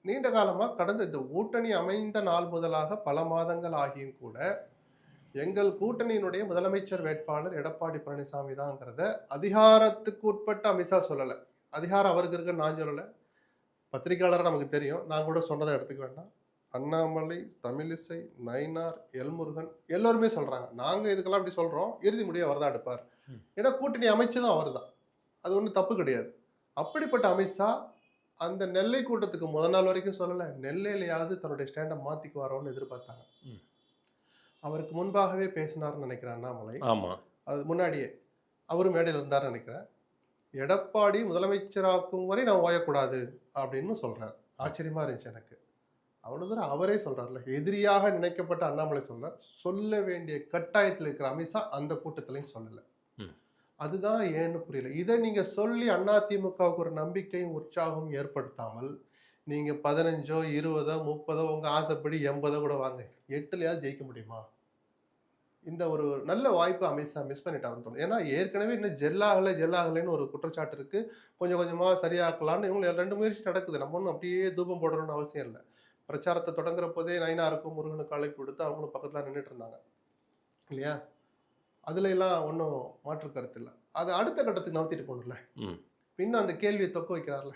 நீண்ட காலமா கடந்த இந்த கூட்டணி அமைந்த நாள் முதலாக பல மாதங்கள் ஆகியும் கூட, எங்கள் கூட்டணியினுடைய முதலமைச்சர் வேட்பாளர் எடப்பாடி பழனிசாமி தான்ங்கிறத அதிகாரத்துக்கு உட்பட்ட அமித்ஷா சொல்லல. அதிகாரம் அவருக்கு இருக்குன்னு நான் சொல்லல. பத்திரிக்கையாளரா நமக்கு தெரியும். நான் கூட சொன்னத எடுத்துக்க வேண்டாம். அண்ணாமலை, தமிழிசை, நயினார், எல்முருகன் எல்லோருமே சொல்றாங்க. நாங்க இதுக்கெல்லாம் இப்படி சொல்றோம். இறுதி முடிவு அவர் தான் எடுப்பார். ம். ஏன்னா கூட்டணி அமைச்சதும் அவர் தான். அது ஒண்ணும் தப்பு கிடையாது. அப்படிப்பட்ட அமித்ஷா அந்த நெல்லை கூட்டத்துக்கு முதல் நாள் வரைக்கும் சொல்லல. நெல்லையிலயாவது தன்னுடைய ஸ்டாண்ட மாத்திக்குவாரோன்னு எதிர்பார்த்தாங்க. ம். அவருக்கு முன்பாகவே பேசினார்ன்னு நினைக்கிறேன் அண்ணாமலை. ஆமா. அது முன்னாடியே. அவரும் மேடையில இருந்தாருன்னு நினைக்கிறேன். எடப்பாடி முதலமைச்சராக்கும் வரை நான் ஓயக்கூடாது அப்படின்னு சொல்றார். ஆச்சரியமா இருந்துச்சு எனக்கு. அவ்வளவு தூரம் அவரே சொல்றார்ல. எதிரியாக நினைக்கப்பட்ட அண்ணாமலை சொல்றார். சொல்ல வேண்டிய கட்டாயத்துல இருக்கிற அமித்ஷா அந்த கூட்டத்திலயும் சொல்லல. ம். அதுதான் ஏன்னு புரியல. இத நீங்க சொல்லி அதிமுகவுக்கு ஒரு நம்பிக்கையும், உற்சாகமும் ஏற்படுத்தாமல், நீங்க 15ஓ, 20ஓ, 30ஓ உங்க ஆசைப்படி 80 கூட வாங்க. 8லயாவது ஜெயிக்க முடியுமா? இந்த ஒரு நல்ல வாய்ப்ப அமித்ஷா மிஸ் பண்ணிட்டாருன்னு தோணுது. ஏன்னா ஏற்கனவே இன்னும் ஜெல் ஆகலைன்னு ஒரு குற்றச்சாட்டு இருக்கு. கொஞ்சம் கொஞ்சமா சரியாக்கலான்னு இவங்க 2 முயற்சி நடக்குது. நம்ம ஒண்ணும் அப்படியே தூபம் போடணும்னு அவசியம் இல்ல. பிரச்சாரத்த தொடங்குற போதே நயினாருக்கும், முருகனுக்கும் அழைப்பு விடுத்து அவங்களும் பக்கத்துல நின்னுட்டு இருந்தாங்க. இல்லையா? அதுல எல்லாம் ஒண்ணும் மாற்று கருத்து இல்ல. அத அடுத்த கட்டத்துக்கு நகர்த்திட்டு போணும்ல. ம். இன்னும் அந்த கேள்விய தொக்க வைக்கிறார்ல.